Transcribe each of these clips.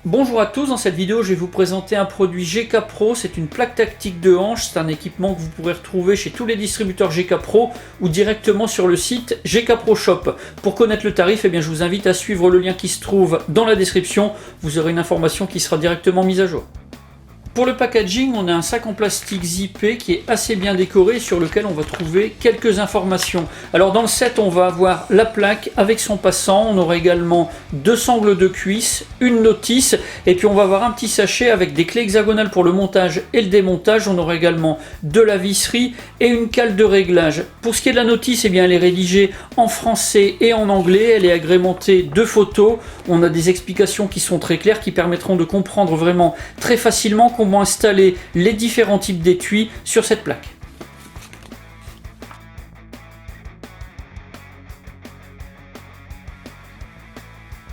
Bonjour à tous, dans cette vidéo je vais vous présenter un produit GK Pro, c'est une plaque tactique de hanche, c'est un équipement que vous pourrez retrouver chez tous les distributeurs GK Pro ou directement sur le site GK Pro Shop. Pour connaître le tarif, je vous invite à suivre le lien qui se trouve dans la description, vous aurez une information qui sera directement mise à jour. Pour le packaging, on a un sac en plastique zippé qui est assez bien décoré sur lequel on va trouver quelques informations. Alors dans le set, on va avoir la plaque avec son passant, on aura également deux sangles de cuisse, une notice et puis on va avoir un petit sachet avec des clés hexagonales pour le montage et le démontage. On aura également de la visserie et une cale de réglage. Pour ce qui est de la notice, elle est rédigée en français et en anglais, elle est agrémentée de photos. On a des explications qui sont très claires qui permettront de comprendre vraiment très facilement comment installer les différents types d'étuis sur cette plaque.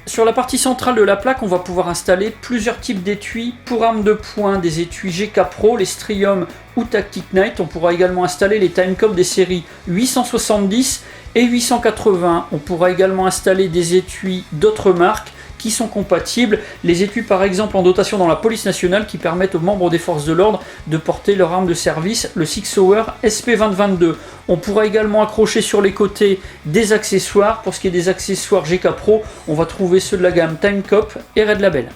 Sur la partie centrale de la plaque, on va pouvoir installer plusieurs types d'étuis pour armes de poing, des étuis GK Pro, les Strium ou Tactic Night. On pourra également installer les Timecop des séries 870 et 880. On pourra également installer des étuis d'autres marques qui sont compatibles, les étuis par exemple en dotation dans la police nationale qui permettent aux membres des forces de l'ordre de porter leur arme de service, le Six Hour SP2022. On pourra également accrocher sur les côtés des accessoires. Pour ce qui est des accessoires GK Pro, on va trouver ceux de la gamme Timecop et Red Label.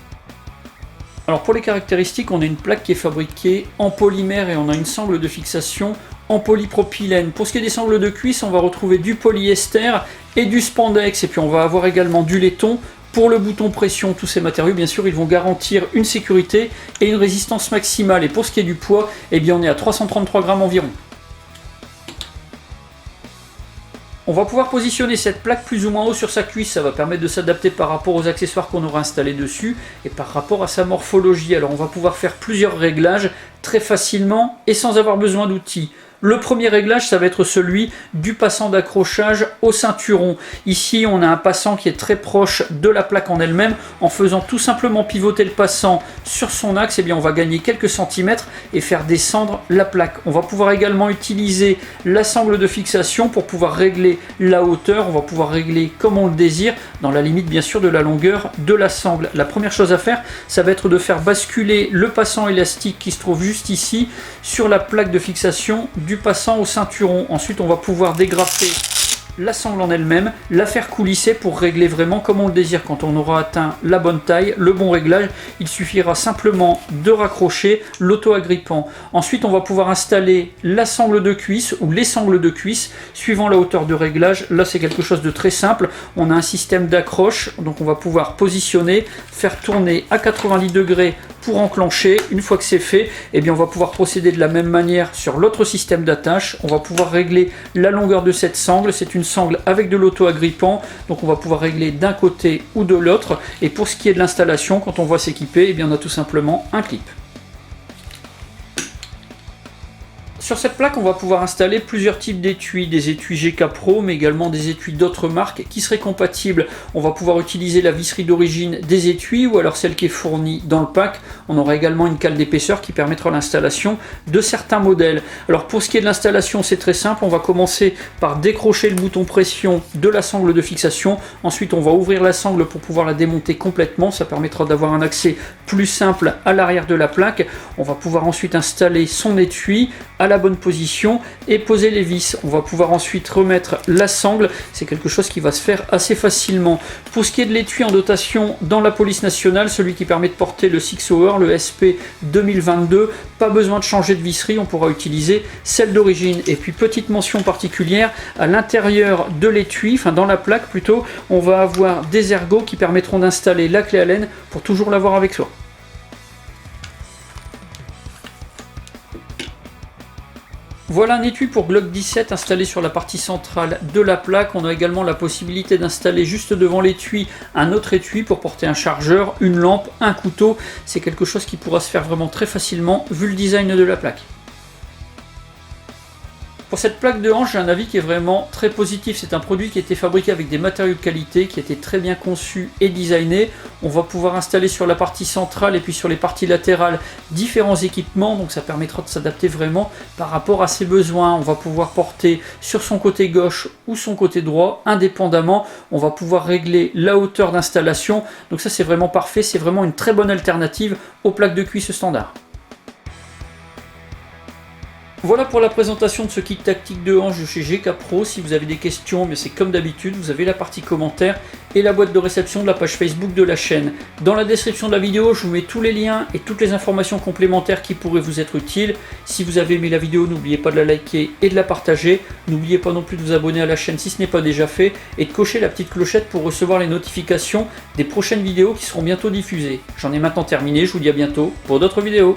Alors pour les caractéristiques, on a une plaque qui est fabriquée en polymère et on a une sangle de fixation en polypropylène. Pour ce qui est des sangles de cuisse, on va retrouver du polyester et du spandex et puis on va avoir également du laiton. Pour le bouton pression, tous ces matériaux, bien sûr, ils vont garantir une sécurité et une résistance maximale. Et pour ce qui est du poids, on est à 333 grammes environ. On va pouvoir positionner cette plaque plus ou moins haut sur sa cuisse, ça va permettre de s'adapter par rapport aux accessoires qu'on aura installés dessus et par rapport à sa morphologie. Alors on va pouvoir faire plusieurs réglages très facilement et sans avoir besoin d'outils. Le premier réglage, ça va être celui du passant d'accrochage au ceinturon. Ici, on a un passant qui est très proche de la plaque en elle-même. En faisant tout simplement pivoter le passant sur son axe, on va gagner quelques centimètres et faire descendre la plaque. On va pouvoir également utiliser la sangle de fixation pour pouvoir régler la hauteur. On va pouvoir régler comme on le désire, dans la limite bien sûr de la longueur de la sangle. La première chose à faire, ça va être de faire basculer le passant élastique qui se trouve juste ici sur la plaque de fixation du passant au ceinturon. Ensuite on va pouvoir dégrafer la sangle en elle-même, la faire coulisser pour régler vraiment comme on le désire. Quand on aura atteint la bonne taille, le bon réglage, il suffira simplement de raccrocher l'auto-agrippant. Ensuite on va pouvoir installer la sangle de cuisse ou les sangles de cuisse suivant la hauteur de réglage. Là c'est quelque chose de très simple, on a un système d'accroche, donc on va pouvoir positionner, faire tourner à 90 degrés pour enclencher. Une fois que c'est fait, on va pouvoir procéder de la même manière sur l'autre système d'attache. On va pouvoir régler la longueur de cette sangle, c'est une sangle avec de l'auto-agrippant, donc on va pouvoir régler d'un côté ou de l'autre. Et pour ce qui est de l'installation, quand on va s'équiper, on a tout simplement un clip. Sur cette plaque, on va pouvoir installer plusieurs types d'étuis, des étuis GK Pro, mais également des étuis d'autres marques qui seraient compatibles. On va pouvoir utiliser la visserie d'origine des étuis ou alors celle qui est fournie dans le pack. On aura également une cale d'épaisseur qui permettra l'installation de certains modèles. Alors pour ce qui est de l'installation, c'est très simple. On va commencer par décrocher le bouton pression de la sangle de fixation. Ensuite, on va ouvrir la sangle pour pouvoir la démonter complètement. Ça permettra d'avoir un accès plus simple à l'arrière de la plaque. On va pouvoir ensuite installer son étui à la bonne position et poser les vis. On va pouvoir ensuite remettre la sangle, c'est quelque chose qui va se faire assez facilement. Pour ce qui est de l'étui en dotation dans la police nationale, celui qui permet de porter le Six Hour, le SP 2022, pas besoin de changer de visserie, on pourra utiliser celle d'origine. Et puis petite mention particulière, à l'intérieur de l'étui, dans la plaque plutôt, on va avoir des ergots qui permettront d'installer la clé Allen pour toujours l'avoir avec soi. Voilà un étui pour Glock 17 installé sur la partie centrale de la plaque. On a également la possibilité d'installer juste devant l'étui un autre étui pour porter un chargeur, une lampe, un couteau. C'est quelque chose qui pourra se faire vraiment très facilement vu le design de la plaque. Pour cette plaque de hanche, j'ai un avis qui est vraiment très positif. C'est un produit qui a été fabriqué avec des matériaux de qualité, qui a été très bien conçu et designé. On va pouvoir installer sur la partie centrale et puis sur les parties latérales différents équipements, donc ça permettra de s'adapter vraiment par rapport à ses besoins. On va pouvoir porter sur son côté gauche ou son côté droit, indépendamment. On va pouvoir régler la hauteur d'installation, donc ça c'est vraiment parfait, c'est vraiment une très bonne alternative aux plaques de cuisse standard. Voilà pour la présentation de ce kit tactique de hanche de chez GK Pro. Si vous avez des questions, mais c'est comme d'habitude, vous avez la partie commentaires et la boîte de réception de la page Facebook de la chaîne. Dans la description de la vidéo, je vous mets tous les liens et toutes les informations complémentaires qui pourraient vous être utiles. Si vous avez aimé la vidéo, n'oubliez pas de la liker et de la partager. N'oubliez pas non plus de vous abonner à la chaîne si ce n'est pas déjà fait et de cocher la petite clochette pour recevoir les notifications des prochaines vidéos qui seront bientôt diffusées. J'en ai maintenant terminé, je vous dis à bientôt pour d'autres vidéos.